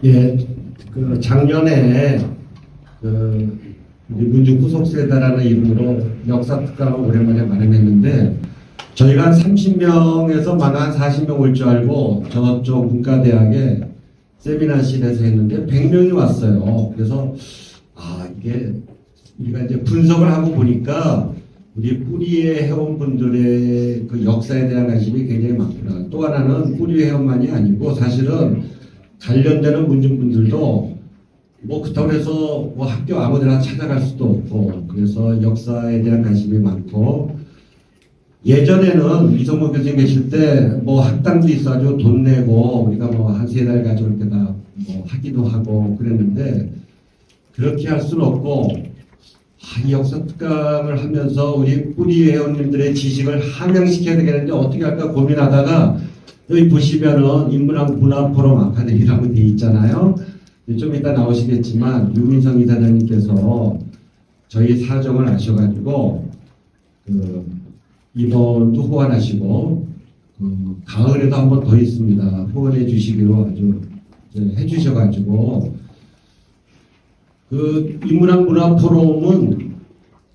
예, 그 작년에 우리 문주 후속세대라는 이름으로 역사 특강을 오랜만에 마련했는데 저희가 한 30명에서 만 한 40명 올 줄 알고 저쪽 문과대학에 세미나실에서 했는데 100명이 왔어요. 그래서 이게 우리가 이제 분석을 하고 보니까 우리 뿌리의 회원분들의 그 역사에 대한 관심이 굉장히 많구나. 또 하나는 뿌리 회원만이 아니고 사실은 관련되는 문중분들도 뭐 그렇다고 해서 뭐 학교 아무데나 찾아갈 수도 없고 그래서 역사에 대한 관심이 많고 예전에는 이성모 교수님 계실 때 뭐 학당도 있어가지고 돈 내고 우리가 뭐 한 3달 가지고 이렇게 다 뭐 하기도 하고 그랬는데 그렇게 할 수는 없고 이 역사 특강을 하면서 우리 뿌리 회원님들의 지식을 함양시켜야 되겠는데 어떻게 할까 고민하다가 여기 보시면은 인문학 문화포럼 아카데미라고 되어 있잖아요. 좀 이따 나오시겠지만 유민성 이사장님께서 저희 사정을 아셔가지고 이번도 후원하시고 가을에도 한 번 더 있습니다. 후원해 주시기로 아주 해주셔가지고 인문학 문화포럼은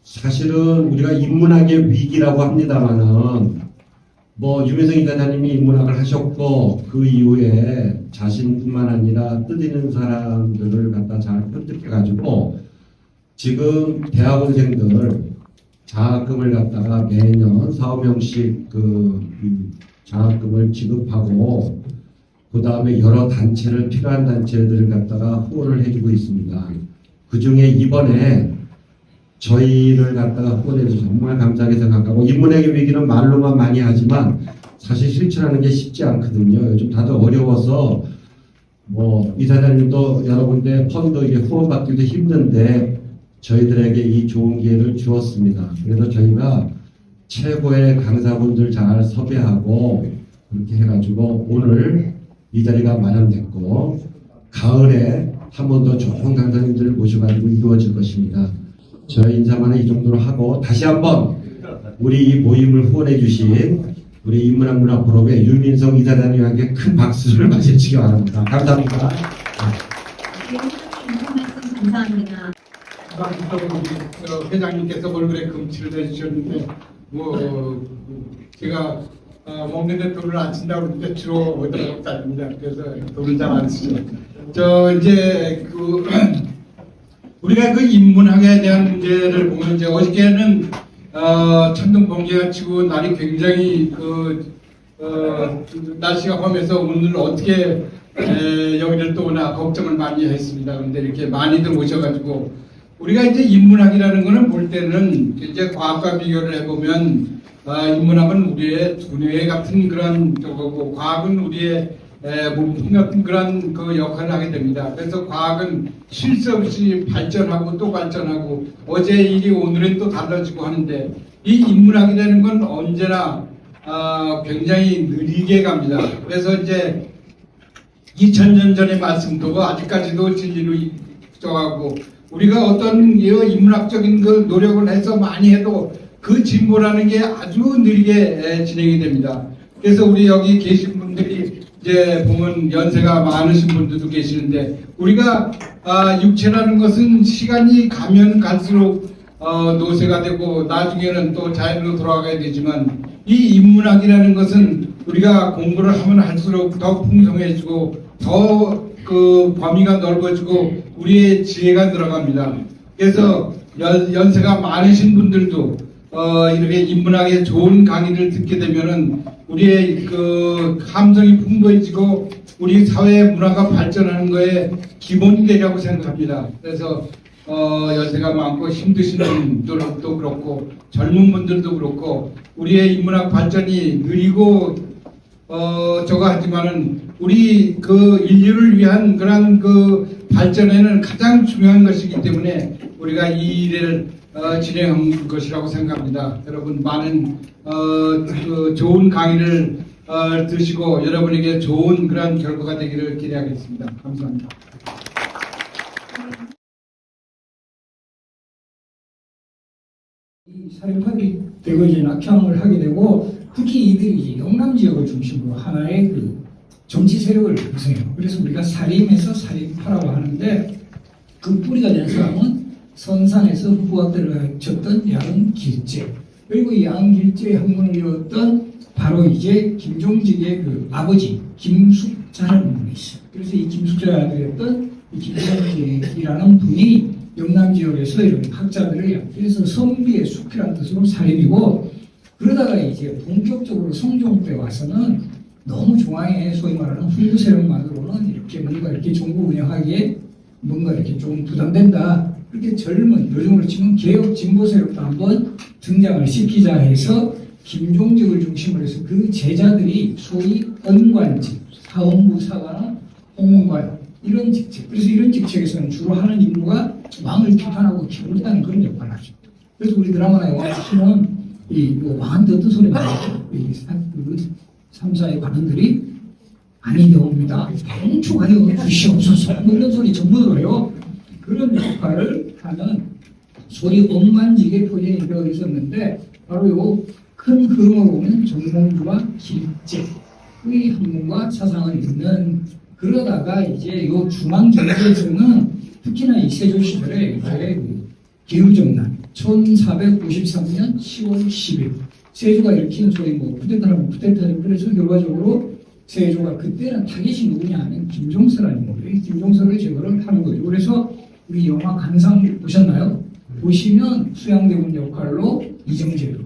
사실은 우리가 인문학의 위기라고 합니다만은 뭐 유민성 이사장님이 인문학을 하셨고 그 이후에 자신뿐만 아니라 뜻있는 사람들을 갖다 잘 편득해가지고 지금 대학원생들 장학금을 갖다가 매년 4~5명씩 장학금을 지급하고 그 다음에 여러 단체를 필요한 단체들을 갖다가 후원을 해주고 있습니다. 그 중에 이번에 저희를 갖다가 후원해주셔서 정말 감사하게 생각하고 인문학의 위기는 말로만 많이 하지만 사실 실천하는 게 쉽지 않거든요. 요즘 다들 어려워서 뭐 이사장님도 여러 군데 펀드 이게 후원받기도 힘든데 저희들에게 이 좋은 기회를 주었습니다. 그래서 저희가 최고의 강사분들 잘 섭외하고 그렇게 해가지고 오늘 이 자리가 마련됐고 가을에 한 번 더 좋은 강사님들을 모셔가지고 이루어질 것입니다. 저희 인사만은 이 정도로 하고 다시 한번 우리 이 모임을 후원해 주신 우리 인문학 문화포럼의 유민성 이사장님에게 큰 박수를 맞으시기 바랍니다. 감사합니다. 감사합니다. 회장님께서 얼굴에 금치를 내주셨는데 제가 먹는데 돈을 안 쓴다고 그러는데 주로 얻어먹고 다닙니다. 그래서 돈을 잘 안 쓰죠. 이제 우리가 인문학에 대한 문제를 보면 이제 어저께는 천둥 번개가 치고 날이 굉장히 날씨가 험해서 오늘 어떻게 여기를 또 오나 걱정을 많이 했습니다. 그런데 이렇게 많이들 오셔가지고 우리가 이제 인문학이라는 거는 볼 때는 이제 과학과 비교를 해보면 인문학은 우리의 두뇌 같은 그런 저거고 과학은 우리의 몸통 같은 그런 역할을 하게 됩니다. 그래서 과학은 쉴 새 없이 발전하고 또 발전하고 어제 일이 오늘은 또 달라지고 하는데 이 인문학이라는 건 언제나 굉장히 느리게 갑니다. 그래서 이제 2000년 전의 말씀도 아직까지도 진리로 부족하고 우리가 어떤 인문학적인 노력을 해서 많이 해도 그 진보라는 게 아주 느리게 진행이 됩니다. 그래서 우리 여기 계신 분들이 이제 보면 연세가 많으신 분들도 계시는데 우리가 육체라는 것은 시간이 가면 갈수록 노쇠가 되고 나중에는 또 자연으로 돌아가야 되지만 이 인문학이라는 것은 우리가 공부를 하면 할수록 더 풍성해지고 더 범위가 넓어지고 우리의 지혜가 들어갑니다. 그래서 연세가 많으신 분들도 이렇게 인문학의 좋은 강의를 듣게 되면은 우리의 감성이 풍부해지고 우리 사회 문화가 발전하는 거에 기본이 되라고 생각합니다. 그래서 연세가 많고 힘드신 분들도 그렇고 젊은 분들도 그렇고 우리의 인문학 발전이 느리고 저거 하지만은 우리 인류를 위한 그런 발전에는 가장 중요한 것이기 때문에 우리가 이 일을 진행한 것이라고 생각합니다. 여러분 많은 좋은 강의를 드시고 여러분에게 좋은 그런 결과가 되기를 기대하겠습니다. 감사합니다. 이 사립학이 되고 이제 낙향을 하게 되고 특히 이들이 이제 영남 지역을 중심으로 하나의 정치 세력을 구성해요. 그래서 우리가 살림에서 살림파라고 하는데 그 뿌리가 되는 사람은 선산에서 후보학들을 쳤던 양길재, 그리고 이 양길재의 학문을 이뤘던 바로 이제 김종직의 그 아버지 김숙자라는 분이 있어요. 그래서 이 김숙자의 아들이었던 이 김종직이라는 분이 영남 지역에서 이런 학자들을, 그래서 선비의 숲이라는 뜻으로 살림이고, 그러다가 이제 본격적으로 성종 때 와서는 너무 중앙에 소위 말하는 훈구 세력만으로는 이렇게 뭔가 이렇게 정부 운영하기에 뭔가 이렇게 좀 부담된다. 그렇게 젊은, 요즘으로 치면 개혁 진보 세력도 한번 등장을 시키자 해서 김종직을 중심으로 해서 그 제자들이 소위 언관직, 사원부 사관원, 홍문관 이런 직책. 그래서 이런 직책에서는 주로 하는 임무가 왕을 비판하고 기울다는 그런 역할을 하죠. 그래서 우리 드라마나 영화 보시면 이 왕한테 어떤 소리 많이 하죠. 이 3사의 관원들이 아니되옵니다. 뭉쳐가요. 주시옵소서. 이런 소리 전부 들어요. 그런 역할을 하는 소위 엄관직의 표현이 되어 있었는데, 바로 요 큰 흐름으로 보면 정몽주와 길재의 학문과 사상을 잇는, 그러다가 이제 요 중앙 정부에서는 특히나 이 세조 시절에 이제 기후정난 1493년 10월 10일 세조가 일으킨 소위 뭐 쿠데타라면 쿠데타죠. 그래서 결과적으로 세조가 그때는 타겟이 누구냐 하면 김종서라는 거예요. 김종서를 제거를 하는 거죠. 그래서 우리 영화 간상 보셨나요? 보시면 수양대군 역할로 이정재로,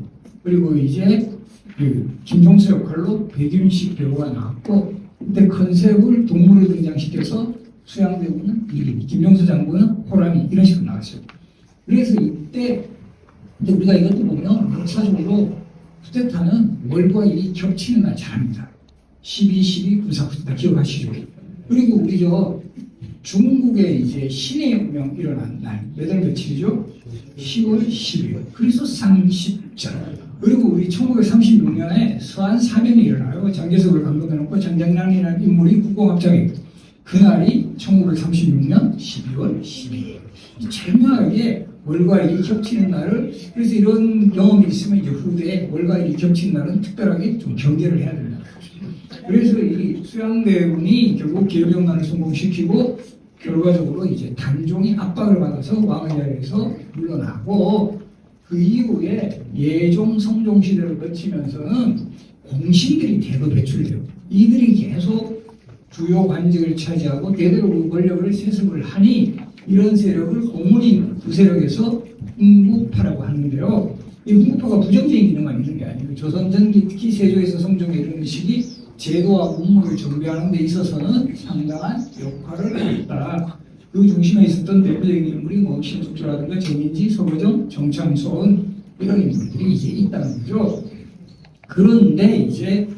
그리고 이제 그 김종서 역할로 백윤식 배우가 나왔고, 그때 컨셉을 동물을 등장시켜서 수양대군은 이리, 김종서 장군은 호랑이, 이런 식으로 나왔어요. 그래서 이때 근데 우리가 이것도 보면 역사적으로 쿠데타는 월과 일이 겹치는 날 잘합니다. 12.12 군사 쿠데타 기억하시죠? 그리고 우리 중국에 이제 신의 혁명 일어난 날, 몇월 며칠이죠? 10월 10일. 그래서 상십절. 그리고 우리 1936년에 서한 사변이 일어나요. 장개석을 감독해놓고 장장량이라는 인물이 국공합장이고, 그날이 1936년 12월 12일. 절묘하게 월과 일이 겹치는 날을, 그래서 이런 경험이 있으면 이제 후대에 월과 일이 겹치는 날은 특별하게 좀 경계를 해야 된다. 그래서 이 수양대군이 결국 기후정난을 성공시키고 결과적으로 이제 단종이 압박을 받아서 왕의 자리에서 물러나고, 그 이후에 예종 성종 시대를 거치면서는 공신들이 대거 배출돼요. 이들이 계속 주요 관직을 차지하고 대대로 그 권력을 세습을 하니 이런 세력을 고문인 두 세력에서 흥부파라고 하는데요. 이 흥부파가 부정적인 기능만 있는 게 아니고 조선 전기 특히 세조에서 성종에 이르는 시기 제도와 문물을 정비하는 데 있어서는 상당한 역할을 했다. 그 중심에 있었던 대표적인 인물이 뭐 신숙주라든가 정인지, 서거정, 정창손 이런 인물들이 이제 있다는 거죠. 그런데 이제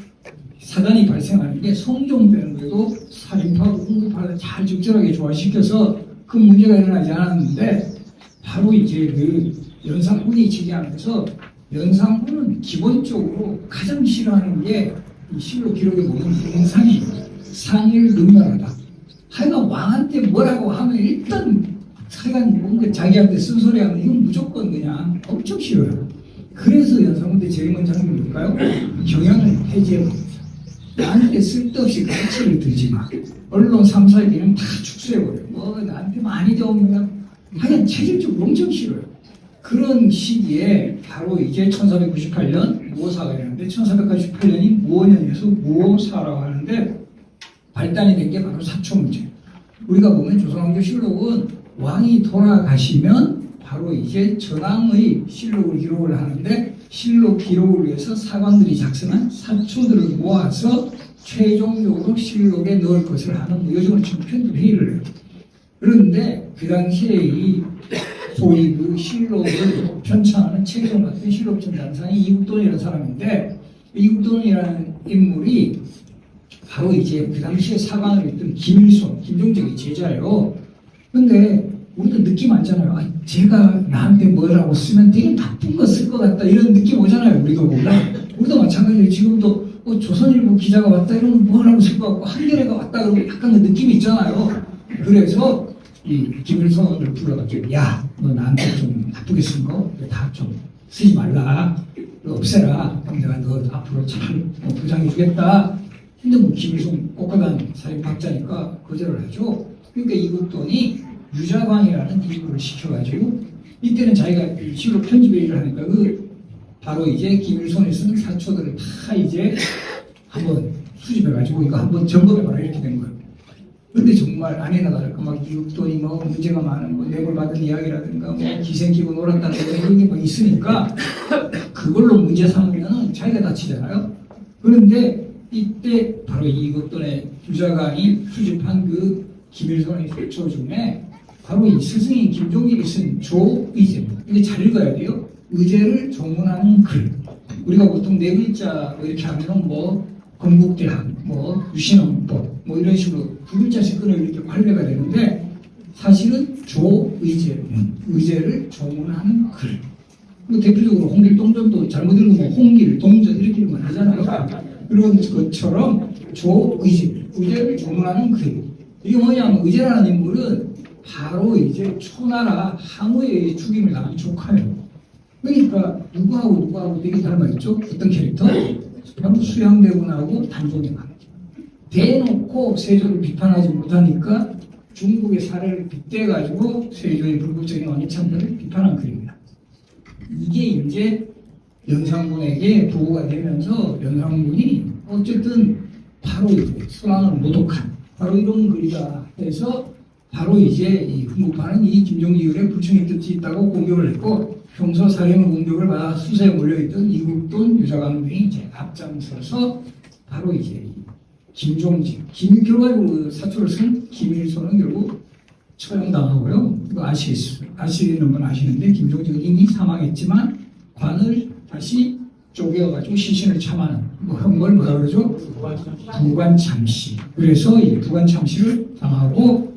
사단이 발생하는 게 성종 때는 그래도 살인파하고 흥부파를 잘 적절하게 조화시켜서 큰 문제가 일어나지 않았는데, 바로 이제 그 연산군이 지휘하면서, 연산군은 기본적으로 가장 싫어하는 게 이 실록 기록에 보면 공상이 상일 능멸하다. 하여간 왕한테 뭐라고 하면 일단 하여간 뭔가 자기한테 쓴소리하면 이건 무조건 그냥 엄청 싫어요. 그래서 연산군 때 제일 먼저 하는 게 뭘까요? 경영을 해제해버립니다. 나한테 쓸데없이 가치를 들지 마. 언론 3사의 기능 다 축소해버려. 뭐 나한테 많이 되면 하여간 체질적으로 엄청 싫어요. 그런 시기에 바로 이제 1498년 무오사가 일어났는데, 1488년이 무오년에서 무오사라고 하는데 발단이 된 게 바로 사초문제. 우리가 보면 조선왕조실록은 왕이 돌아가시면 바로 이제 전왕의 실록을 기록을 하는데, 실록 기록을 위해서 사관들이 작성한 사초들을 모아서 최종적으로 실록에 넣을 것을 하는, 요즘은 편집 회의를 해요. 그런데 그 당시에 이 소위 그 실록을 편찬하는 책을 맡은 실록전 단상이 이국돈이라는 사람인데, 이국돈이라는 인물이 바로 이제 그 당시에 사관을 했던 김일손, 김종직의 제자예요. 근데 우리도 느낌 알잖아요. 아, 제가 나한테 뭐라고 쓰면 되게 나쁜 거 쓸 것 같다, 이런 느낌 오잖아요. 우리도 마찬가지예요. 지금도 조선일보 기자가 왔다 이러면 뭐라고 쓸 것 같고, 한겨레가 왔다 그러면 약간 그 느낌이 있잖아요. 그래서 이 김일성을 불러가지고, 야, 너 나한테 좀 나쁘게 쓴 거 다 좀 쓰지 말라, 너 없애라. 그럼 내가 너 앞으로 잘 보장해 주겠다. 근데 뭐 김일성 꽃가단 사립학자니까 거절을 하죠. 그러니까 이국돈이 유자광이라는 일부를 시켜가지고 이때는 자기가 실로 편집회의를 하니까 바로 이제 김일성이 쓴 사초들을 다 이제 한번 수집해가지고 이거 한번 점검해봐라 이렇게 된 거예요. 근데 정말 아니나 다를까 막 이국돈이 뭐 문제가 많은 뭐 뇌물 받은 이야기라든가 뭐 기생끼고 놀았다는 거 이런 게 막 있으니까 그걸로 문제 삼으면 자기가 다치잖아요. 그런데 이때 바로 이국돈의 유자광이 수집한 그 김일성의 사초 중에 바로 이 스승인 김종길이 쓴 조의제입니다. 이게 잘 읽어야 돼요. 의제를 조문하는 글. 우리가 보통 네 글자 뭐 이렇게 하면은 뭐 건국대학, 뭐 유신헌법, 뭐 이런 식으로 두 글자씩 끊어 이렇게 관례가 되는데 사실은 조의제, 의제를 조문하는 글. 뭐 대표적으로 홍길동전도 잘못 읽으면 홍길, 동전 이렇게 읽으면 안 되잖아요. 그런 것처럼 조의제, 의제를 조문하는 글. 이게 뭐냐면 의제라는 인물은 바로 이제 초나라 항우의 죽임을 당한 조카예요. 그러니까 누구하고 되게 닮아있죠? 어떤 캐릭터? 바로 수양대군하고 단종이가 대놓고 세조를 비판하지 못하니까 중국의 사례를 빗대가지고 세조의 불법적인 왕이참들을 비판한 글입니다. 이게 이제 연산군에게 보고가 되면서 연산군이 어쨌든 바로 이제 순환을 모독한 바로 이런 글이다 해서 바로 이제 이 흥국파는 이 김종기율의 불충의 뜻이 있다고 공격을 했고 평소 사령 공격을 받아 수세에 몰려있던 이국돈, 유자광 등이 이제 앞장서서 바로 이제 김종직, 결과적으로 사초를 쓴 김일성은 결국 처형당하고요. 이거 아시는 분 아시는데 김종직은 이미 사망했지만 관을 다시 쪼개어가지고 시신을 참하는 뭐 그런 걸 뭐라 그러죠? 부관참시. 그래서 이 부관참시를 당하고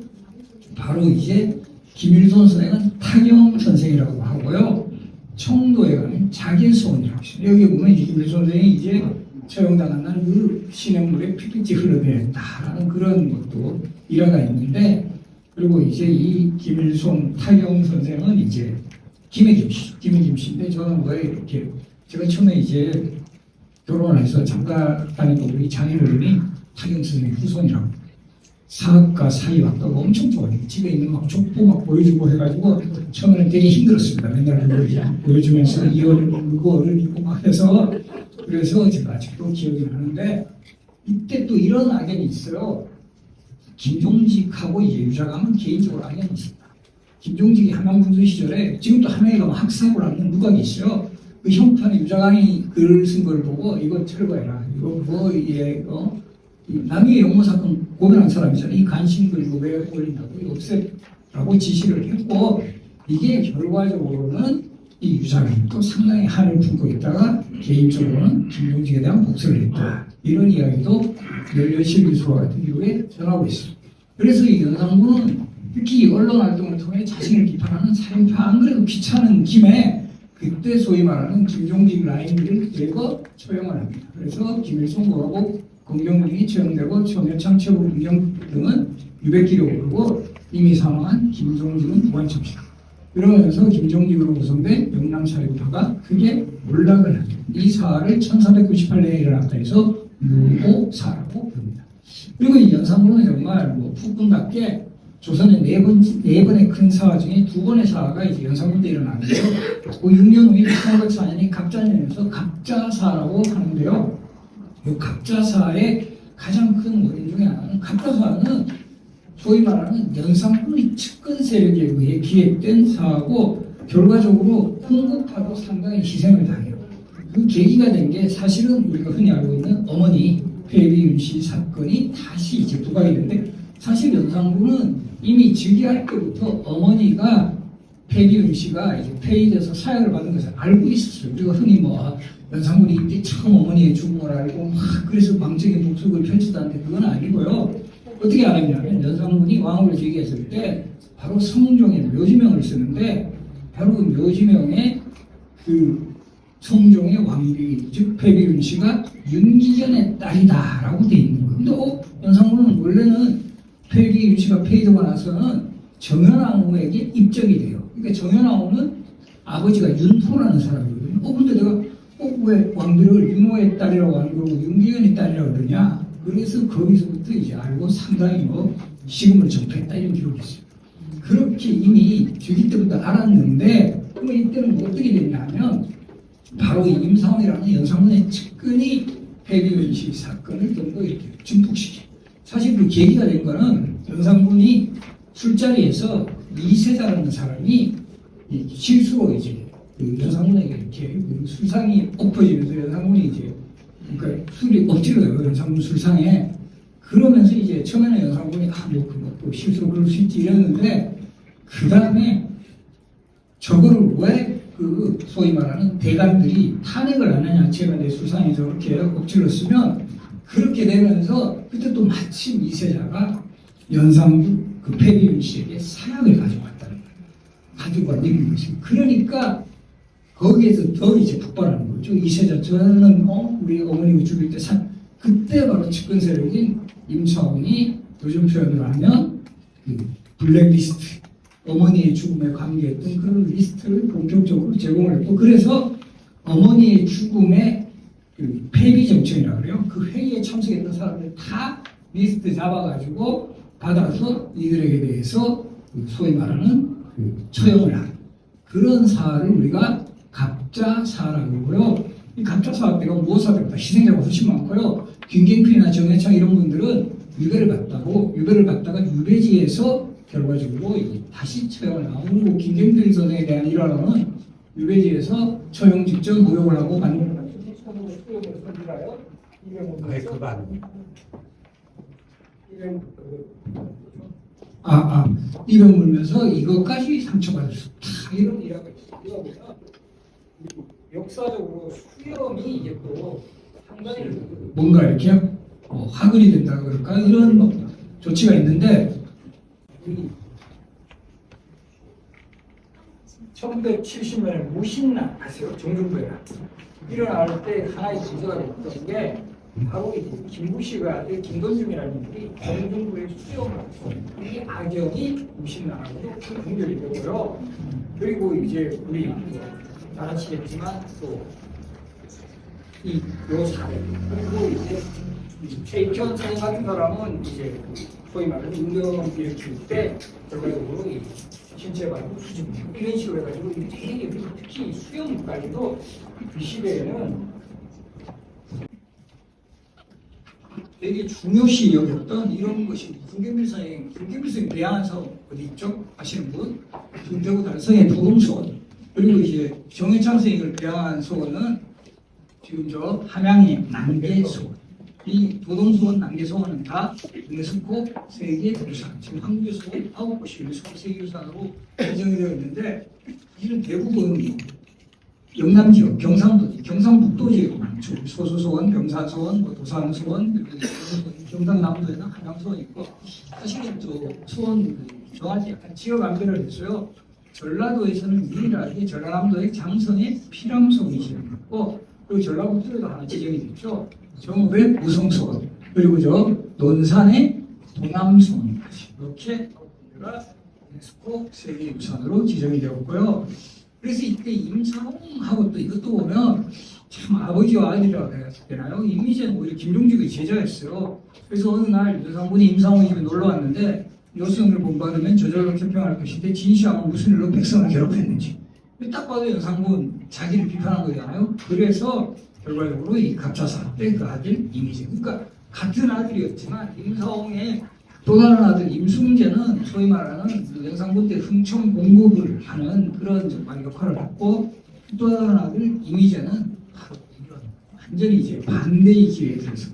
바로 이제 김일성 선생은 타경 선생이라고 하고요. 청도에 가는 자길소원이라고 있어요. 여기 보면 이제 김일성 선생이 이제 처형당한 날 그 시냇물에 피빛이 흘러내렸다라는 그런 것도 일화가 있는데 그리고 이제 이 김일성 타경 선생은 이제 김해김씨죠. 김해김씨인데 저는 왜 이렇게 제가 처음에 이제 결혼해서 장가 다니고 우리 장인어른이 타경 선생의 후손이라고 사학과 사이 왔다고 엄청 좋아해요. 집에 있는 막 족보 막 보여주고 해가지고 처음에는 되게 힘들었습니다. 맨날 그걸 보여주면서 이 어른 이고 어른 이고 막 해서 그래서 제가 아직도 기억이 나는데 이때 또 이런 악연이 있어요. 김종직하고 이제 유자광은 개인적으로 악연이 있습니다. 김종직이 함양군수 시절에 지금도 함양에 가면 학생부라는 누각이 있어요. 그 형편에 유자광이 글을 쓴 걸 보고 이거 철거해라. 이거 뭐 이게 남의 영모 사건 고변한 사람이잖아요. 이 간신글 이거 왜 올린다고 이거 없애라고 지시를 했고 이게 결과적으로는 이 유자광도 상당히 한을 품고 있다가 개인적으로는 김종직에 대한 복수를 했다. 이런 이야기도 열려실기수와 같은 기록에 전하고 있습니다. 그래서 이 연산군은 특히 언론 활동을 통해 자신을 비판하는 살인파 안 그래도 귀찮은 김에 그때 소위 말하는 김종직 라인을 대거 처형을 합니다. 그래서 김일성하고 검경군이 처형되고 청해창 최고군경 등은 유백기록을 오르고 이미 사망한 김종직은 부관참시다. 그러면서 김종직으로 구성된 영남사립파가 크게 몰락을 합니다. 이 사화를 1398년에 일어났다 해서 무호사라고 부릅니다. 그리고 이 연산군은 정말 뭐 푸근답게 조선의 네 번의 큰 사화 중에 두 번의 사화가 이제 연산군 때 일어나는데요. 그 6년 후에 1904년이 갑자년에서 갑자사라고 하는데요. 이 갑자사의 가장 큰 원인 중에 하나는 갑자사는 소위 말하는 연산군의 측근 세력에 의해 기획된 사하고 결과적으로 흥국파도 상당히 희생을 당해요. 그 계기가 된 게 사실은 우리가 흔히 알고 있는 어머니 폐비윤 씨 사건이 다시 이제 부각이 됐는데 사실 연산군은 이미 즉위할 때부터 어머니가 폐비윤 씨가 이제 폐위돼서 사형을 받은 것을 알고 있었어요. 우리가 흔히 뭐 연산군이 이때 처음 어머니의 죽음을 알고 막 그래서 망정의 복속을 펼쳤다는데 그건 아니고요. 어떻게 알았냐면 연산군이 왕을 즉위했을 때 바로 성종의 묘지명을 쓰는데 바로 그 묘지명에 그 성종의 왕비 즉 폐비윤 씨가 윤기견의 딸이다라고 돼 있는 거예요. 근데 연산군은 원래는 폐비윤 씨가 폐위되고 나서는 정현왕후에게 입적이 돼요. 그러니까 정현왕후는 아버지가 윤포라는 사람이거든요. 근데 내가 왜 왕비를 윤호의 딸이라고 안 그러고 윤기견의 딸이라고 그러냐? 그래서 거기서부터 이제 알고 상당히 뭐 시금을 전폐했다 이런 기록이 있어요. 그렇게 이미 주기 때부터 알았는데 그러면 이때는 어떻게 됐냐면 바로 이 임상훈이라는 연산군의 측근이 해비윤씨 사건을 좀 더 이렇게 증폭시켜. 사실 그 계기가 된 거는 연산군이 술자리에서 이세자라는 사람이 실수로 이제 그 연산군에게 이렇게 그 술상이 엎어지면서 연산군이 이제 그러니까 술이 엎질러요. 연산군 술상에. 그러면서 이제 처음에는 연산군이 또 실수로 그럴 수 있지 이랬는데 그 다음에 저거를 왜 그 소위 말하는 대관들이 탄핵을 안 하냐. 제가 내 술상에 저렇게 엎질렀으면 그렇게 되면서 그때 또 마침 이세자가 연산군 그 패비윤 씨에게 사약을 가져왔다는 거예요. 가지고 왔는 것이. 그러니까 거기에서 더 이제 폭발하는 거죠. 이세자 저는 우리 어머니가 죽일 때 그때 바로 측근 세력인 임차훈이 요즘 표현으로 하면 그 블랙리스트 어머니의 죽음에 관계했던 그런 리스트를 본격적으로 제공을 했고 그래서 어머니의 죽음의 그 폐비 정청이라고 그래요. 그 회의에 참석했던 사람들 다 리스트 잡아가지고 받아서 이들에게 대해서 소위 말하는 그 처형을 한 그런 사를 우리가 갑자사라고 하고요. 이 갑자사 때가 무엇사입니다. 희생자가 훨씬 많고요. 김경필이나 정해창 이런 분들은 유배를 갔다가 유배지에서 결과적으로 다시 처형을 하고 김경필 선생에 대한 일화로는 유배지에서 처형 직전 모욕을 하고 만든 입에 물면서 이것까지 상처받을 수 없다 이런 일화가 있어요. 역사적으로 수염이 이제 또 상당히 뭔가 이렇게 화근이 된다 그럴까 이런 조치가 있는데 1970년에 무신난 아세요? 정중배가 일어날 때 하나의 기사가 됐던 게 바로 김부시가 아들 김건중이라는 분이 정중부의 수용을 하고 이 악영이 무신난하고도 연결이 되고요. 그리고 이제 우리 다 아시겠지만 또 이 요사례 그리고 이제 최익현 선생 같은 사람은 이제 소위 말하는 운동을 일으킬 때 결과적으로 이 신체 발부 수준 이런 식으로 해가지고 되게 특히 수영까지도 그 시대에는 되게 중요시 여겼던 이런 것이 김경필 선생님 대항한 사업 어디 있죠? 아시는 분? 김대구 달성의 도동소원 그리고 이제 정해창 선생님을 대항한 소원은 지금 저 함양의 남계소원 이 도동소원, 남계소원은 다 유네스코 세계유산 지금 한국의 소원 9곳이 유네스코 세계유산으로 지정이 되어 있는데 이런 대부분 영남 지역, 경상북도 지역 많죠. 소수소원, 병사소원, 도산소원, 경상남도에는 한양소원 있고 사실은 또 소원 정확히 약간 지역 안배를 했어요. 전라도에서는 유일하게 전라남도의 장성의 피랑소원이 지정됐고 그리고 전라북도에도 하나 지정이 됐죠. 정읍의 무성소원 그리고 저 논산의 도남소원까지 이렇게 유네스코 세계유산으로 지정이 되었고요. 그래서 이때 임상홍하고 또 이것도 보면 참 아버지와 아들이라고 해야 되나요? 이미지는 오히려 김종직의 제자였어요. 그래서 어느 날 여성분이 임상홍 집에 놀러 왔는데 여성을 본받으면 저절로 캠평할 것인데 진시황은 무슨 일로 백성을 괴롭혔는지 딱 봐도 여성분 자기를 비판한 거잖아요. 그래서 결과적으로 이 갑자사 때 그 아들 이미지 그러니까 같은 아들이었지만 임상홍의 또 다른 아들 임승재는 소위 말하는 영상군 때 흥청 공급을 하는 그런 정말 역할을 했고 또 다른 아들 이미재는 바로 이런 완전히 이제 반대의 길에 들어서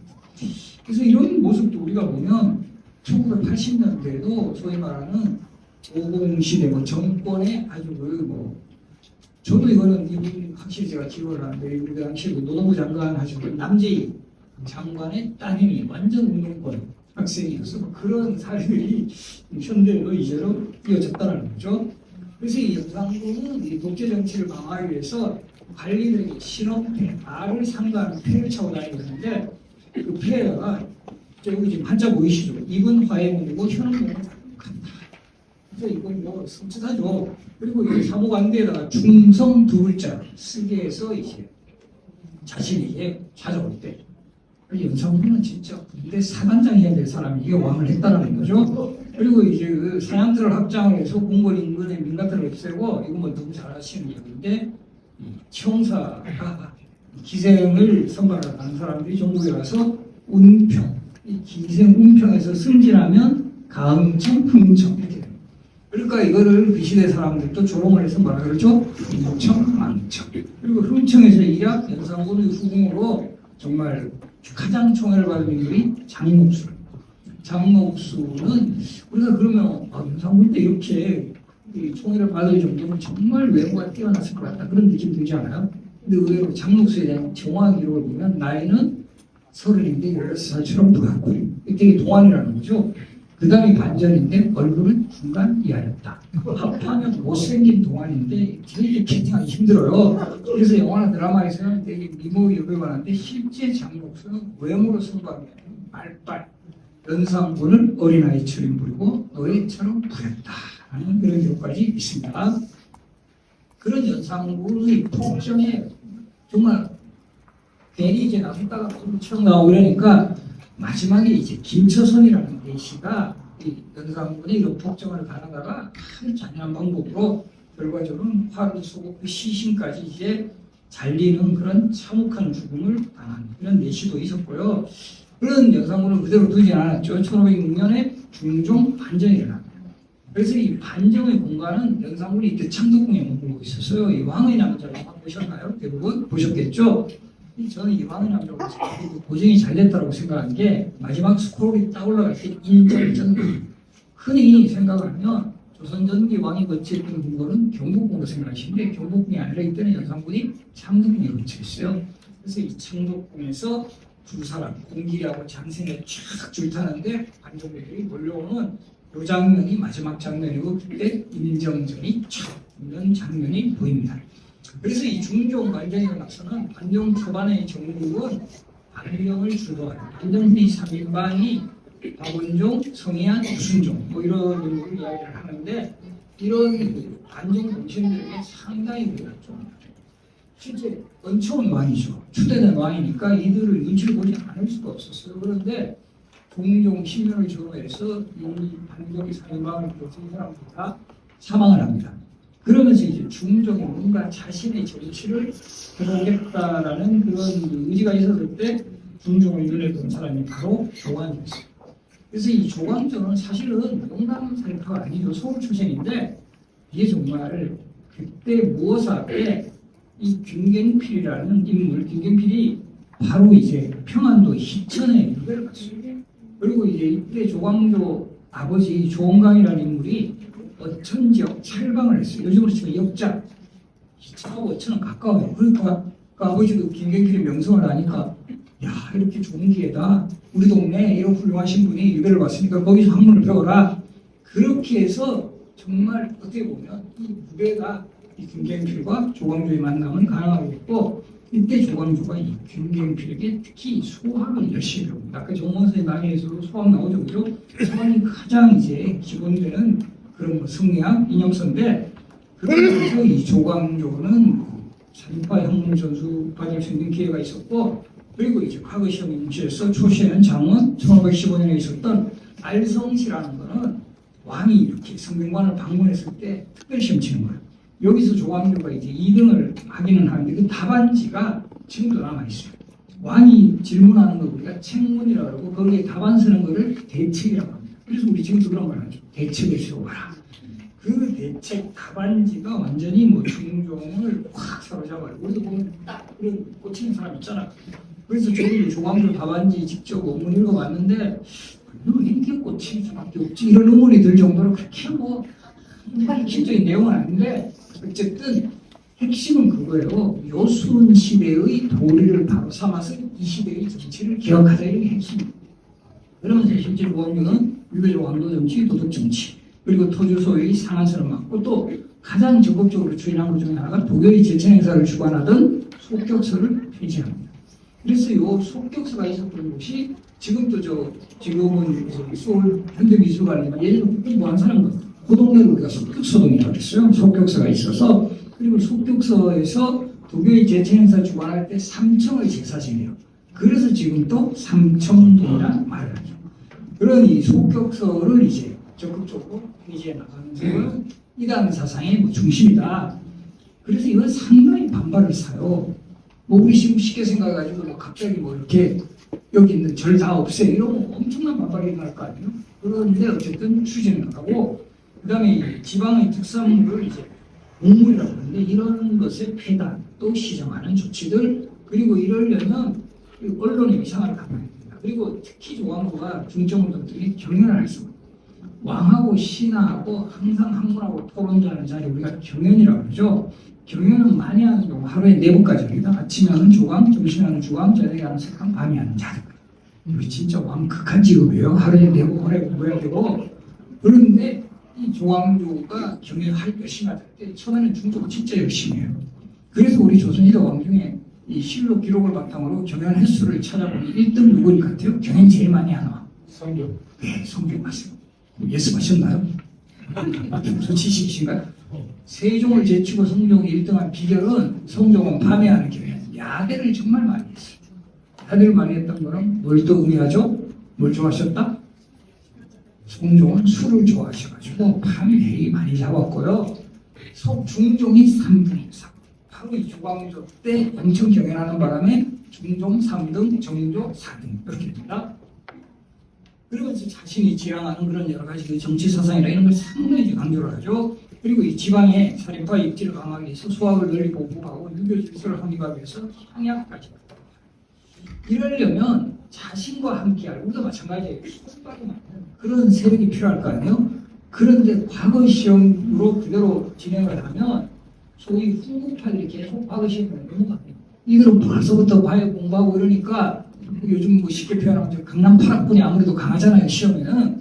그래서 이런 모습도 우리가 보면 1980년대에도 소위 말하는 50 시대 뭐 정권의 아주 저도 이거는 이분 확실히 제가 기억을 하는데 우리 당시 노동부 장관 하시던 남재희 장관의 따님이 완전 운동권 학생이어서 그런 사례들이 현대 의제로 이어졌다는 거죠. 그래서 이 영상군은 이 독재 정치를 방어하기 위해서 관리들에게 실험패, 알을 상가하는 패를 차고 다니고 있는데 그 패가 여기 지금 한자 보이시죠? 입은 화해문이고 혀는 간다. 그래서 이건 뭐 섬찟하죠. 그리고 이 사무관대에다가 중성 두 글자 쓰게 해서 이제 자신이 이제 찾아올 때 연산군은 진짜 군대 사단장 해야 될 사람이 이게 왕을 했다는 거죠. 그리고 이제 그 사냥터를 확장을 해서 궁궐 인근의 민가들을 없애고 이거 뭐 너무 잘하시는 얘기인데 청사가 기생을 선발하는 사람들이 전국에 와서 운평, 이 기생 운평에서 승진하면 가흥청, 흥청 이렇게 돼요. 그러니까 이거를 그 시대 사람들도 조롱을 해서 뭐라 그러죠? 흥청, 망청. 그리고 흥청에서 일약 연산군의 후궁으로 정말 가장 총애를 받은 인물이 장목수. 장목수는 우리가 그러면 연산군 때 이렇게 이 총애를 받을 정도면 정말 외모가 뛰어났을 것 같다 그런 느낌 들지 않아요? 근데 의외로 장목수에 대한 정화 기록을 보면 나이는 30인데 16살처럼 보였고 되게 동안이라는 거죠. 그 다음에 반전인데 얼굴은 중간 이하였다. 합하면 못생긴 동안인데 되게 캐팅하기 힘들어요. 그래서 영화나 드라마에서는 되게 미모 여배우가 하는데 실제 장목수는 외모로 승부하면 말빨 연산군을 어린아이처럼 부리고 노예처럼 부렸다라는 그런 기록까지 있습니다. 그런 연산군의 폭정에 정말 괜히 이제 나섰다가 엄청 나오고 그러니까 마지막에 이제 김처선이라는 대시가 이 연산군의 이런 폭정을 가하다가 아주 잔인한 방법으로 결과적으로는 화를 쏘고 그 시신까지 이제 잘리는 그런 참혹한 죽음을 당한 그런 내시도 있었고요. 그런 연산군을 그대로 두지 않았죠. 1506년에 중종 반정이 일어납니다. 그래서 이 반정의 공간은 연산군이 이때 창덕궁에 머물고 있었어요. 이 왕의 남자를 보셨나요? 대부분 보셨겠죠? 저는 이 왕의 남자고 고증이 잘 됐다고 생각한 게 마지막 스크롤이 딱 올라갈 때 인정전기. 흔히 생각하면 조선전기 왕이 거치했던 궁궐은 경복궁으로 생각하시는데 경복궁이 아니라 이때는 연산군이 창덕궁에 거치했어요. 그래서 이 창덕궁에서 두 사람 공길이하고 장생이 쫙 줄타는데 반정들이 몰려오는 이 장면이 마지막 장면이고 그때 임정전이 촥 있는 장면이 보입니다. 그래서 이 중종 반정에 나서는 반정 초반의 정국은 반정을 주도하는 반정훈이 3인방이 박원종, 성희안, 우순종 뭐 이런 인물을 이야기를 하는데 이런 반정 공신들에게 상당히 위험했죠. 실제 은총은 왕이죠. 추대된 왕이니까 이들을 눈치를 보지 않을 수가 없었어요. 그런데 동종 10년을 조롱해서 이 반정의 3인방을 비롯한 사람들 다 사망을 합니다. 그러면서 이제 중종이 뭔가 자신의 정치를 해보겠다라는 그런 의지가 있었을 때 중종을 눈에 본 사람이 바로 조광조였어요. 그래서 이 조광조는 사실은 용남 살인파가 아니죠. 서울 출신인데 이게 정말 그때 무어사 때 이 김갱필이라는 인물, 김갱필이 바로 이제 평안도 희천에 유배를 갔어요. 그리고 이제 이때 조광조 아버지 조원강이라는 인물이 어천 지역 찰방을 했어요. 요즘으로 치면 역자. 희천하고 어천은 가까워요. 그러니까 그 아버지도 김갱필의 명성을 아니까 야 이렇게 좋은 기회다. 우리 동네에 이런 훌륭하신 분이 유배를 왔으니까 거기서 학문을 배워라. 그렇게 해서 정말 어떻게 보면 이 무배가 이 김갱필과 조광조의 만남은 가능하게 됐고 이때 조광조가 이 김갱필에게 특히 수학을 열심히 배웁니다. 아까 정원선의 강의에서도 수학 나오죠. 그죠? 수학이 가장 이제 기본되는 그런 뭐 성리학, 인형선인데 그래서 이 조광조는 살인파 형문 전수 받을 수 있는 기회가 있었고 그리고 이제 과거 시험에 문제에서 초시에는 장원 1515년에 있었던 알성시라는 거는 왕이 이렇게 성균관을 방문했을 때 특별 시험 치는 거예요. 여기서 조광조가 이제 2등을 하기는 하는데 그 답안지가 지금도 남아있어요. 왕이 질문하는 거 우리가 책문이라고 하고 거기에 답안 쓰는 거를 대책이라고 합니다. 그래서 우리 지금도 그런 걸 하죠. 대책을 세워라. 그 대책 답안지가 완전히 뭐 중종을 확 사로잡아요. 우리도 보면 딱 그런 꽂히는 사람 있잖아. 그래서 저희 조광조 답안지 직접 원문 읽어봤는데 이렇게 꽂힐 수밖에 없지 이런 의문이 들 정도로 그렇게 뭐 핵심적인 내용은 아닌데 어쨌든 핵심은 그거예요. 요순 시대의 도리를 바로 삼아서 이 시대의 정치를 기억하자 이게 핵심입니다. 그러면서 실제 조광조는 유교적 왕도 정치, 도덕 정치 그리고 토주 소유의 상한선을 막고 또 가장 적극적으로 추진한 것 중에 하나가 도교의 제천 행사를 주관하던 속격서를 폐지합니다. 그래서 이 속격서가 있었던 곳이 지금도 지금은 서울 현대미술관이지만 예전에 뭐한 사람은 그 동네를 우리가 속격서동이라고 했어요. 속격서가 있어서 그리고 속격서에서 도교의 제천 행사 주관할 때 3청의 제사 지내요. 그래서 지금 또 삼청동이라는 말을 하죠. 그런 이 소격서를 이제 적극적으로 폐지해 나가는 것은 이단 사상의 뭐 중심이다. 그래서 이건 상당히 반발을 사요. 뭐 우리 지금 쉽게 생각해가지고 뭐 갑자기 뭐 이렇게 여기 있는 절 다 없애 이러면 엄청난 반발이 일어날 거 아니에요. 그런데 어쨌든 추진을 하고 그다음에 지방의 특산물을 이제 공물이라고 하는데 이런 것의 폐단 또 시정하는 조치들 그리고 이러려면 언론의 위상을 가봐야 됩니다. 그리고 특히 조광조가 중점을 뒀더니 경연을 할 수가 왕하고 신하하고 항상 학문하고 토론하는 자리 우리가 경연이라고 그러죠. 경연은 많이 하는 경우 하루에 4번까지입니다. 아침에 하는 조광, 점심에 하는 주광, 저녁에 하는 석광, 밤에 하는 자리. 이거 진짜 왕극한 직업이에요. 하루에 4번 오래 공부해야 되고 그런데 이 조광조가 경연을 열심히 할 때 처음에는 중조가 진짜 열심히 해요. 그래서 우리 조선시대 왕 중에 이 실록 기록을 바탕으로 경연 횟수를 찾아보니 1등 누구일 것 같아요? 경연 제일 많이 하나? 성경. 네, 성경 맞습니다. 예습하셨나요? 무슨 지식이신가요? 세종을 제치고 성종이 1등한 비결은 성종은 밤에 하는 경연. 야대를 정말 많이 했어요. 야대를 많이 했던 거는 뭘 또 의미하죠? 뭘 좋아하셨다? 성종은 술을 좋아하셔가지고 밤에 회의 많이 잡았고요. 중종이 3등입니다. 바로 이 조광조 때 엄청 경연하는 바람에 중종 3등, 정조 4등 이렇게 됩니다. 그러면서 자신이 지향하는 그런 여러 가지 그 정치 사상이나 이런 걸 상당히 강조를 하죠. 그리고 이 지방의 살인파 입지를 강화하기 위해서 소학을 널리 보급하고 유교 질서를 확립하기 위해서 향약까지. 이러려면 자신과 함께할 우리도 마찬가지예요. 그런 세력이 필요할 거 아니에요. 그런데 과거 시험으로 그대로 진행을 하면 소위 훈국파들이 계속 과거 시험을 넘어갑니다. 이들은 벌써부터 과외 공부하고 이러니까 요즘 뭐 쉽게 표현하면 강남 8학번이 아무래도 강하잖아요 시험에는.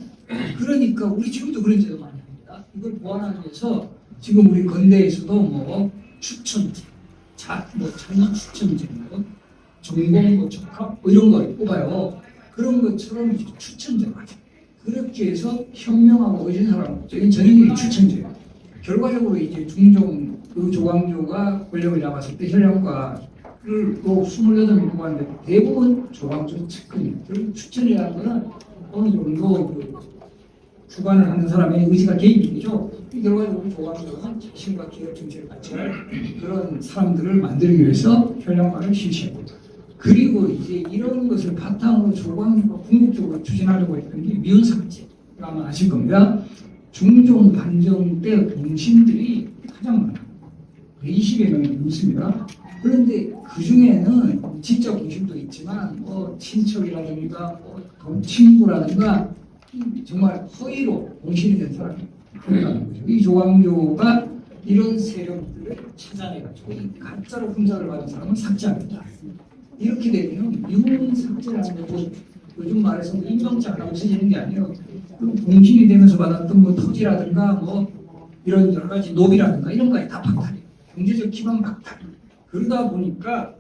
그러니까 우리 지금도 그런 제도 많이 합니다. 이걸 보완하기 위해서 지금 우리 건대에서도 뭐 추천제, 뭐 자기 추천제, 뭐 전공 뭐 적합 뭐 이런 걸 뽑아요. 그런 것처럼 이제 추천제를 하죠. 그렇게 해서 현명하고 의진사랑 전형적인 추천제예요. 결과적으로 이제 중종 그 조광조가 권력을 잡았을 때 현령과를 또 28명 뽑았는데 대부분 조광조 측근이에요. 결국 추천이라는 거는 어느 정도 그 주관을 하는 사람의 의지가 개입이죠. 결과적으로 조광조는 자신과 기업 정책을 같이 할 그런 사람들을 만들기 위해서 현령과를 실시합니다. 그리고 이제 이런 것을 바탕으로 조광조가 궁극적으로 추진하려고 했던 게 미운삭제. 아마 아실 겁니다. 중종 반정 때 공신들이 가장 많아요. 20여 명이 넘습니다. 그런데 그 중에는 진짜 공신도 있지만 뭐 친척이라든가 뭐 친구라든가 정말 허위로 공신이 된 사람이 그러는 거죠. 이 조광조가 이런 세력들을 찾아내가지고 이 가짜로 훈장을 받은 사람은 삭제합니다. 이렇게 되면 미운 삭제라는 거 요즘 말해서 뭐 임명장이 없어지는 게 아니에요. 공신이 되면서 받았던 뭐 토지라든가 뭐 이런 여러 가지 노비라든가 이런 거에 다 박탈이에요. 경제적 기반 박탈. 그러다 보니까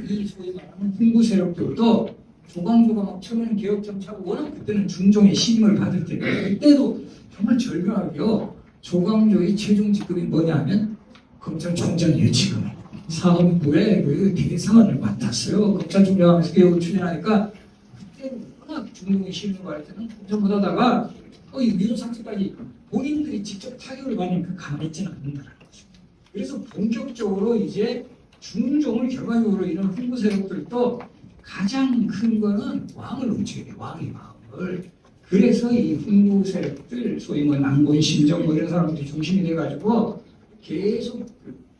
이 소위 말하는 훈구 세력들도 조광조가 막 처음에는 개혁 정치하고 워낙 그때는 중종의 신임을 받을 때 그때도 정말 절묘하게요. 조광조의 최종 직급이 뭐냐면 검찰총장이에요 지금. 사헌부에 그 대사관을 맡았어요. 검찰총장하면서 개혁을 추진하니까 그때 워낙 중종의 신임을 받을 때는 검찰 못하다가 이 민주상태까지 본인들이 직접 타격을 받으니까 가만히 있지는 않는다는 거죠. 그래서 본격적으로 이제 중종을 결과적으로 이런 훈구 세력들도 가장 큰 거는 왕을 훔치게 돼, 왕의 마음을. 그래서 이 훈구 세력들, 소위 뭐 남곤, 신정 뭐 이런 사람들이 중심이 돼가지고 계속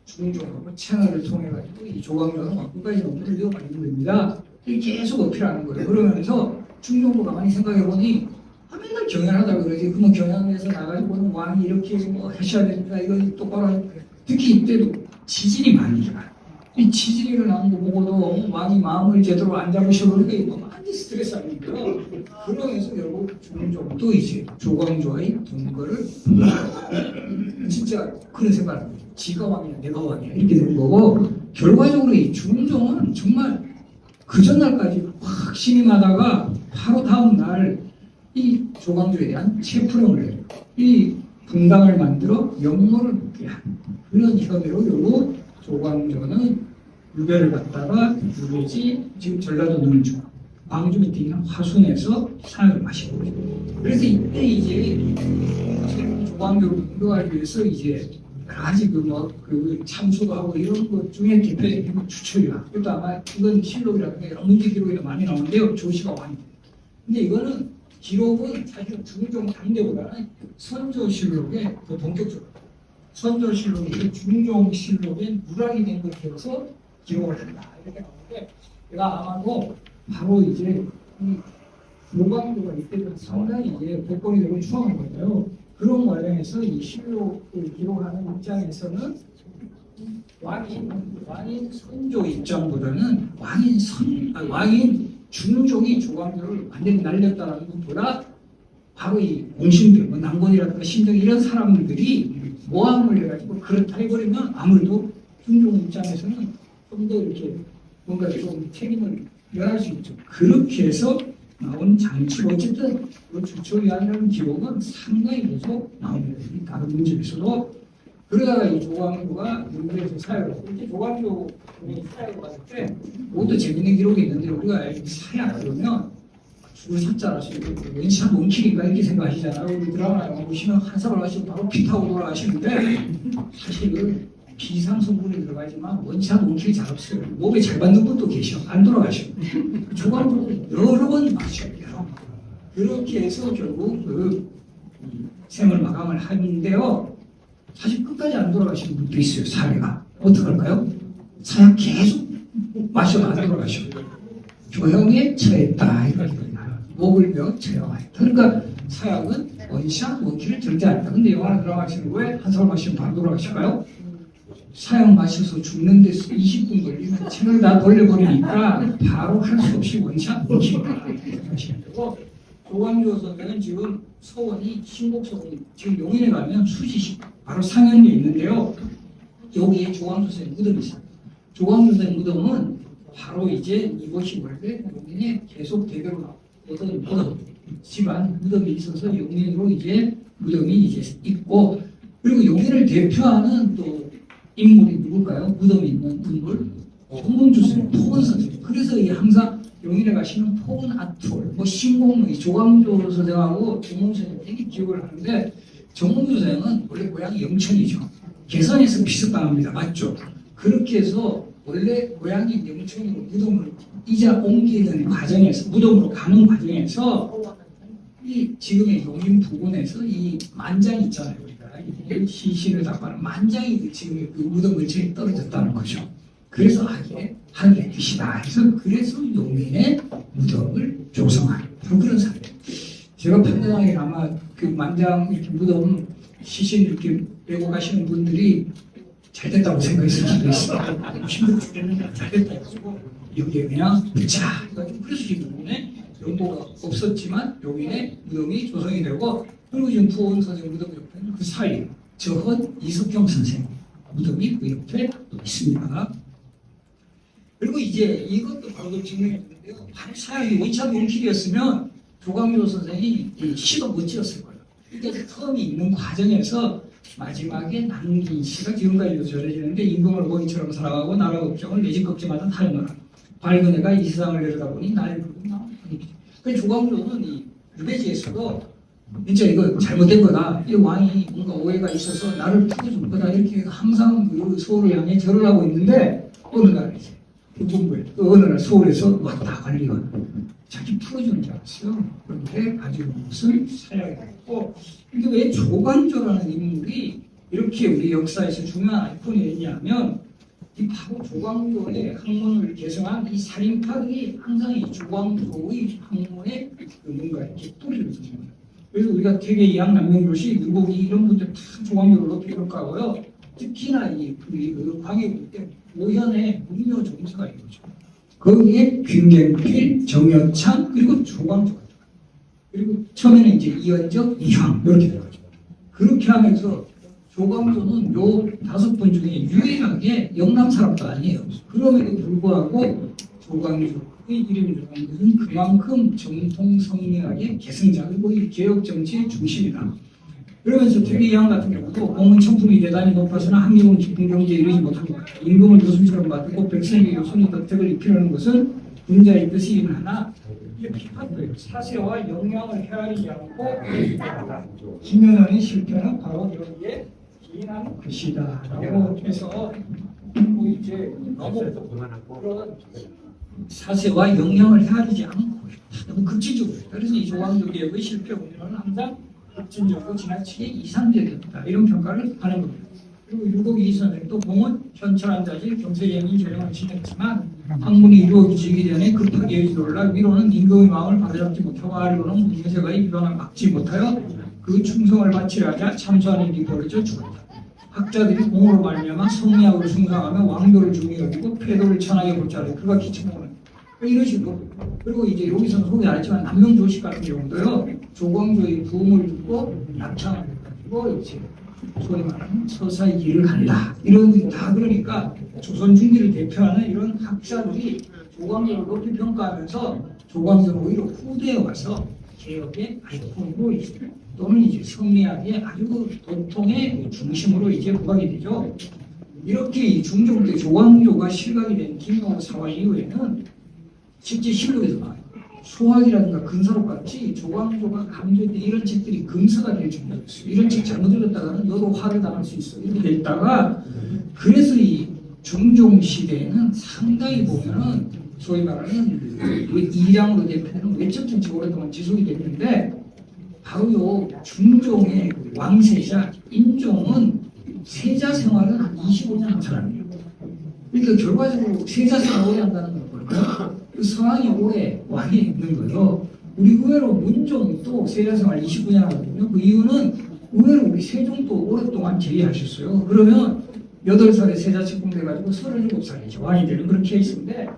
중종하고 채널을 통해가지고 이 조광조는 왕국까지 너무를 이어가는 겁니다. 계속 어필하는 거예요. 그러면서 중종도 가만히 생각해보니 맨날 경연하다 그러지. 그러면 경연에서 나가지고는 왕이 이렇게 뭐 하셔야 됩니다. 이거 똑바로 하는 거예요. 특히 이때도 지진이 많이 일어나요. 이 지진이 일어나는 거 보고도 왕이 마음을 제대로 안 잡으시고 이게 뭐 많이 스트레스 아닙니까? 그러면서 결국 중종도 이제 조광조의 동거를 진짜 그런 생각을 합니다. 지가 왕이야 내가 왕이야 이렇게 된 거고 결과적으로 이 중종은 정말 그 전날까지 확 신임하다가 바로 다음 날 이 조광조에 대한 체포령을 내요. 이 분당을 만들어 영모를 묻게 한 그런 혐의로 결국 조광조는 유배를 갔다가 유배지 지금 전라도 능주, 광주 밑에 있는 화순에서 사역을 마시고 그래서 이때 이제 조광조를 공부하기 위해서 이제 여러 가지 그 참수도 하고 이런 것 중에 대표적인 건 추초리라. 그것도 아마 이건 실록이라든가 여러 문제 기록이 많이 나오는데요. 조시가 왕이. 근데 이거는 기록은 사실 중종 당대보다는 선조실록에 더 본격적으로 선조실록이 중종실록에 누락이 된 걸 들어서 기록을 한다 이렇게 나오는데 제가 아마도 바로 이제 이 조광조가 이때는 상당히 이제 복권이 되고 추앙한 거예요. 그런 과정에서 이 실록을 기록하는 입장에서는 왕인 선조 입장보다는 왕인 중종이 조광조를 완전히 날렸다는 것보다 바로 이 공신들, 뭐 남곤이라든가 신정 이런 사람들이 모함을 해가지고 그렇다 해버리면 아무래도 중종 입장에서는 좀 더 이렇게 뭔가 좀 책임을 면할 수 있죠. 그렇게 해서 나온 장치로 어쨌든 그 주초위안이라는 기록은 상당히 계속 나옵니다. 다른 문제에서도 그러다가 이 조광조가 문제에서 사역을 하고 이렇게 조광조의 사역을 봤을 때 모두 재밌는 기록이 있는데 우리가 사약 그러면 죽을 사자라시고 원샷 원킬인가 이렇게 생각하시잖아요. 우리 드라마 보시면 한 사발 하시고 바로 피 타고 돌아가시는데 사실은 비상성분이 들어가지만 원샷 원킬이 잘 없어요. 몸에 잘 받는 분도 계셔. 안 돌아가시고 조광조는 여러 번 마셔요. 그렇게 해서 결국 그 생을 마감을 하는데요. 사실 끝까지 안 돌아가시는 분도 있어요. 사례가. 어떡할까요? 사약 계속 마셔도 안 돌아가셔. 조형에 처했다. 이렇게 목을 며 처형했다. 그러니까 사약은 원샷 원킬을 절대 안 한다. 근데 영화를 들어가시는 거에 한 사람 마시면 바로 돌아가실까요? 사약 마셔서 죽는 데 20분 걸리면 채널 다 돌려버리니까 바로 할 수 없이 원샷 원킬을 하시는 거고 조광조 선생은 지금 서원이 신곡서원이 지금 용인에 가면 수지식 바로 상현리에 있는데요. 여기에 조광조 선생 무덤이 있어요. 조광조 선생 무덤은 바로 이제 이곳이 원래 용인에 계속 대대로 나오던 무덤 집안 무덤이 있어서 용인으로 이제 무덤이 이제 있고 그리고 용인을 대표하는 또 인물이 누굴까요? 무덤이 있는 인물 홍문주 선생, 포은 선생. 그래서 이 항상 용인에 가시면 포은 아트홀, 뭐 신공의 조광조 선생하고 정몽주 선생 되게 기억을 하는데 정몽주 선생은 원래 고향이 영천이죠. 개선에서 비석당합니다. 맞죠? 그렇게 해서 원래 고향이 영천으로 무덤을 이자 옮기는 과정에서 무덤으로 가는 과정에서 이 지금의 용인 부근에서 이 만장이 있잖아요. 우리가 시신을 답하는 만장이 지금 그 무덤 근처에 떨어졌다는 거죠. 그래서 하늘의 뜻이다 해서 그래서 용인의 무덤을 조성한 그런 사례. 제가 판단하기에 아마 그 만장 이렇게 무덤 시신 이렇게 메고 가시는 분들이 잘 됐다고 생각했을 수도 있어요. 힘들어 죽겠는데 잘 됐다 해가지고 여기에 그냥 붙자 해가지고 그래서 지금 용인에 연고가 없었지만 용인에 무덤이 조성이 되고 그리고 지금 부원 선생 무덤 옆에는 그 사이 저헌 이석경 선생 무덤이 그 옆에 또 있습니다. 그리고 이제 이것도 바로 증명이 되는데요. 사역이 원샷 원킬이었으면 조광조 선생이 시도 못 지었을 거예요. 그러니까 텀이 있는 과정에서 마지막에 남긴 시가 지금까지도 전해지는데 임금을 원처럼 살아가고 나라 걱정을 내 집 걱정하던 타령하라. 밝은 해가 이 세상을 내려다보니 나를 부르고 나오니. 그러니까 조광조는 이 유배지에서도 진짜 이거 잘못된 거다. 이 왕이 뭔가 오해가 있어서 나를 풀어준 거다. 이렇게 항상 그 서울을 향해 절을 하고 있는데 어느 날 이제 군부에 어느 날 서울에서 왔다 관리가 자기 풀어주는 줄 알았어요. 그런데 가지고 무슨 사약이 됐고 이게 왜 조광조라는 인물이 이렇게 우리 역사에서 중요한 아이콘이 됐냐면 이 바로 조광조의 학문을 개성한 이 살인파들이 항상 이 조광조의 학문에 뭔가 이렇게 뿌리를 줍니다. 그래서 우리가 되게 이양 남명교시 유복이 이런 분들 다 조광조를 높이 평가하고요. 특히나 그 광해군 때 오현의 문묘 정서가 이루어져. 거기에 김경필, 정여창 그리고 조광조가 그리고 처음에는 이제 이현적, 이황 이렇게 들어가죠. 그렇게 하면서 조광조는 요 5분 중에 유일하게 영남 사람도 아니에요. 그럼에도 불구하고 조광조의 이름이 들어간 것은 그만큼 정통 성리학의 계승자 그리고 이 개혁 정치의 중심이다. 그러면서 퇴계위원 같은 경우도 공원 청풍이 대단히 높아서는 한미군 집중경제에 이르지 못하고 임금을 교수처럼 받고 백성에게 요선이 덕택을 입히려는 것은 군자의 뜻이긴 하나 이게 비판도예요. 사세와 영향을 헤아리지 않고 김연원의 실패는 바로 여기에 기인한 것이다 라고 해서 뭐 이제 너무 그런 사세와 영향을 헤아리지 않고 너무 극진적으로 그래서 이 조광조 개혁의 실패 원인은 항상 급진적으로 지나치게 이상적이었다 이런 평가를 하는 겁니다. 그리고 율곡 이선생도 공은 현철한 자질 경세예민 재령을 지냈지만 학문이 이루어지기 전에 급하게 의지를 올라 위로는 임금의 마음을 받아잡지 못하고 아래로는 문세가의 비방을 막지 못하여 그 충성을 바치려 하자 참소하는 일이 벌어져 죽었다. 학자들이 공으로 말미암아 성리학을 숭상하며 왕도를 중히 여기고 패도를 천하게 볼 자를 그가 기침하는 이런 식으로 그리고 이제 여기서는 소개 안 했지만 남명조식 같은 경우도요 조광조의 부음을 듣고 낙창을 해가지고 이제 소위 말하는 서사의 길을 간다 이런 다 그러니까 조선 중기를 대표하는 이런 학자들이 조광조를 높이 평가하면서 조광조는 오히려 후대에 와서 개혁의 아이콘으로 또는 이제 성리학의 아주 도통의 중심으로 이제 부각이 되죠. 이렇게 이 중종 때 조광조가 실각이 된 김용호 사화 이후에는 실제 실록에서 나와요. 소학이라든가 근사록 같이 조광조가 강조했던 이런 책들이 금서가 될 정도였어요. 이런 책 잘못 읽었다가는 너도 화를 당할 수 있어. 이렇게 됐다가 그래서 이 중종 시대에는 상당히 보면은 소위 말하는 이량으로 대표되는 외적 정치가 오랫동안 지속이 됐는데 바로 요 중종의 왕세자 인종은 세자 생활은 한 25년 한 사람이에요. 그러니까 결과적으로 세자 생활 오래 한다는 건 뭘까요? 그 성향이 오래 왕에 있는 거예요. 우리 의외로 문종이 또 세자 생활 29년 하거든요. 그 이유는 의외로 우리 세종도 오랫동안 제위하셨어요. 그러면 8살에 세자 책봉돼가지고 37살에 이제 왕이 되는 그런 케이스인데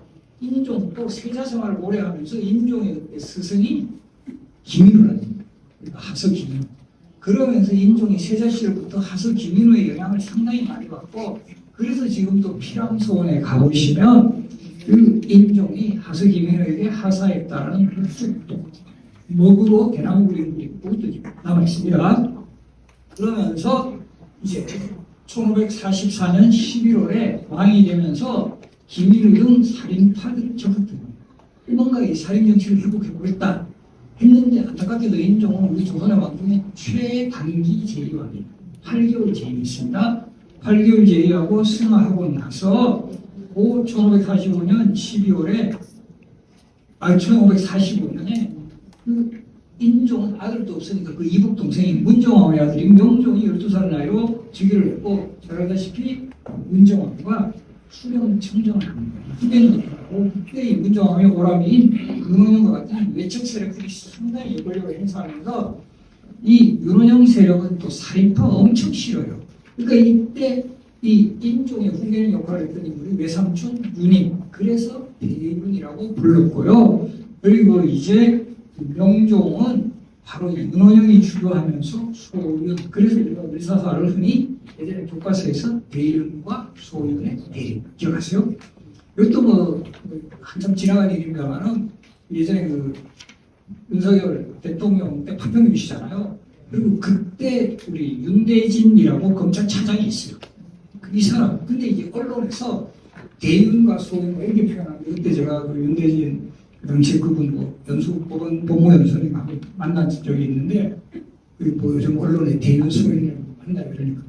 인종도 세자 생활을 오래 하면서 인종의 스승이 김인후라는 하서 김인후. 그러면서 인종이 세자 시절부터 하서 김인후의 영향을 상당히 많이 받고 그래서 지금도 피랑소원에 가보시면 그 인종이 하서 김인후에게 하사했다는 흙죽도 먹으로 대나무 그림 그리고 남아 있습니다. 그러면서 이제 1544년 11월에 왕이 되면서 김인후 등 살인파들을 적극적으로 뭔가 이 살인 정치를 회복해보겠다 했는데 안타깝게도 인종은 우리 조선의 왕 중에 최단기 제위왕이 8개월 제위했습니다. 8개월 제위하고 승하하고 나서 1545년 12월에 1545년에 그 인종은 아들도 없으니까 그 이복 동생인 문정왕의 아들이 명종이 12살 나이로 즉위를 했고 잘 알다시피 문정왕과 수령 청정을 하는 거예요. 후대는 하고 그때 이 문정왕의 오라미인 윤원영과 같은 외척 세력들이 상당히 권력을 행사하면서 이 윤원영 세력은 또 살인파 엄청 싫어요. 그러니까 이때 이 인종의 후계는 역할을 했던 인물이 외삼촌 윤임 그래서 대윤이라고 불렀고요. 그리고 이제 명종은 바로 이 윤원영이 주도하면서 소윤 그래서 우리가 의사사를 흔히 예전에 교과서에서 대윤과 소윤의 대립 기억하세요? 이것도 뭐 한참 지나간 일입니다만은 예전에 그 윤석열 대통령 때 파평유시잖아요. 그리고 그때 우리 윤대진이라고 검찰 차장이 있어요. 이 사람 근데 이제 언론에서 대윤과 소윤 이렇게 표현하는데 그때 제가 그 윤대진 그 당시에 그분 뭐 연수법원 법무연수원에 만난 적이 있는데 뭐 요즘 언론에 대윤 소윤을 만나 그러니까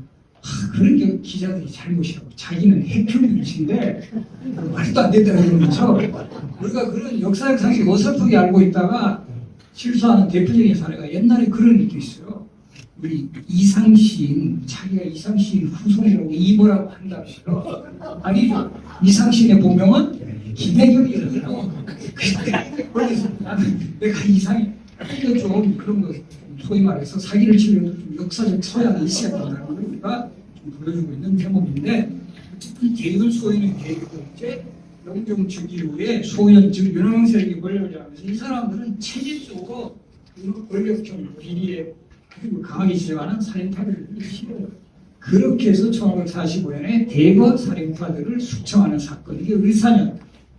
그런 게 기자들이 잘못이라고 자기는 해평유신데 말도 안 된다는 그런 거죠. 우리가 그런 역사적 상식 어설프게 알고 있다가 실수하는 대표적인 사례가 옛날에 그런 일도 있어요. 우리 이상시인 자기가 이상시인 후손이라고 입으라고 한다면서요. 아니죠. 이상시인의 본명은 김혜경이라고. 그래서 나는 내가 이상이 좀 그런 거 소위 말해서 사기를 치려도 좀 역사적 소양이 있어야 된다는 걸 우리가 좀 보여주고 있는 대목인데 어쨌든 대윤 소인의 계획은 이제 영종 즉위 후에 소연 즉 윤원영 세력이 권력을 잡으면서 이 사람들은 체질적으로 권력형 비리에 강하게 지정하는 살인파들을 싫어요. 그렇게 해서 1545년에 대거 살인파들을 숙청하는 사건 이게 을사년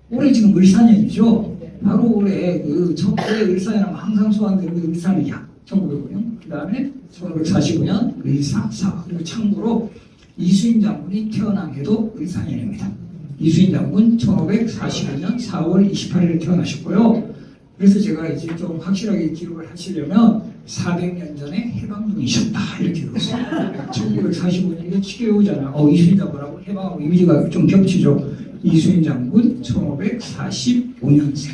올해 지금 을사년이죠. 바로 올해 그 올해 을사년하면 항상 소환되는 그 을사년이야. 1905년, 그 다음에 1545년 의사, 사. 그리고 참고로 이수인 장군이 태어난 해도 의사년입니다. 이수인 장군 1545년 4월 28일에 태어나셨고요. 그래서 제가 이제 좀 확실하게 기록을 하시려면 400년 전에 해방군이셨다 이렇게 들었어요. 1945년에 치게 오잖아요. 이수인 장군하고 해방하고 이미지가 좀 겹치죠. 이수인 장군 1545년생.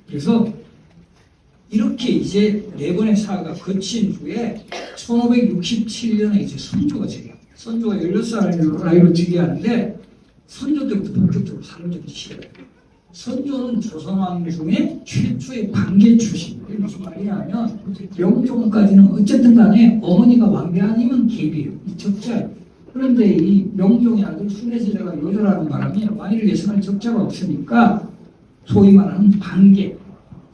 그래서 이렇게 이제 네 번의 사가 거친 후에 1567년에 이제 선조가 제기합니다. 선조가 16살 나이로 즉위하는데 선조 때부터 본격적으로 사람정치 시작해요. 선조는 조선왕 중에 최초의 반계 출신. 이게 무슨 말이냐면 명종까지는 어쨌든 간에 어머니가 왕비 아니면 계비예요. 이 적자예요. 그런데 이 명종의 아들 순례세자가 요절하는 바람에 왕위를 예상할 적자가 없으니까 소위 말하는 반계.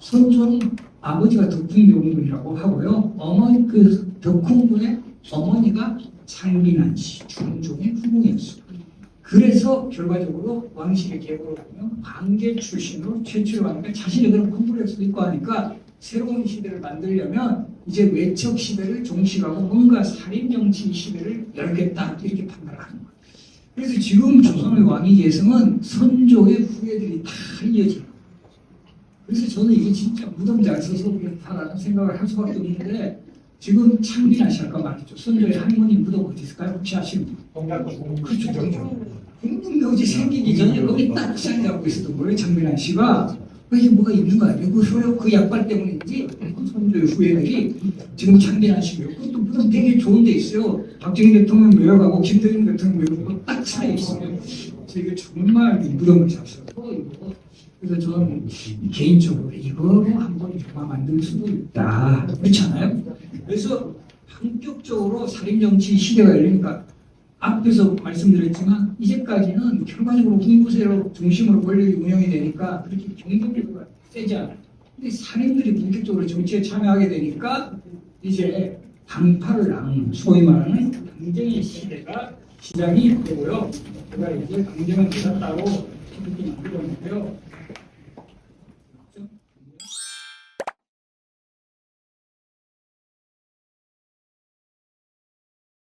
선조는 아버지가 덕궁명군이라고 하고요. 어머니 그 덕궁군의 어머니가 장민한 씨, 중종의 후궁이었어요. 그래서 결과적으로 왕실의 계보를 보면 반계 출신으로 최초로 하니까 자신의 그런 컴플렉스도 있고 하니까 새로운 시대를 만들려면 이제 외척 시대를 종식하고 뭔가 살인 정치 시대를 열겠다 이렇게 판단을 하는 거예요. 그래서 지금 조선의 왕위 계승은 선조의 후예들이 다 이어져요. 그래서 저는 이게 진짜 무덤지 안 써서 그렇다라는 생각을 할 수밖에 없는데 지금 창빈아 씨 아까 말했죠. 선조의 할머니 무덤 어디 있을까요? 혹시 아시는 분? 그렇죠. 공동묘지 생기기 전에 거기 딱 자리 잡고 있었던 거예요. 창빈아 씨가. 이게 뭐가 있는 거 아니에요? 그 약발 때문인지 선조의 후예들이 지금 창빈아 씨고요. 그것도 무덤 되게 좋은 데 있어요. 박정희 대통령 묘역하고 김대중 대통령 묘역하고 딱 차에 있어요. 그래서 이게 정말 무덤을 잤어요. 그래서 저는 개인적으로 이거로 한번 영화 만들 수도 있다. 그렇잖아요? 그래서 본격적으로 살인정치 시대가 열리니까 앞에서 말씀드렸지만 이제까지는 결과적으로 군부세로 중심으로 권력이 운영이 되니까 그렇게 경쟁력이 세지 않아요. 근데 살인들이 본격적으로 정치에 참여하게 되니까 이제 당파를 소위 말하는 강경의 시대가 시작이 되고요. 제가 이제 강경을 따로 이렇게 만들었는데요.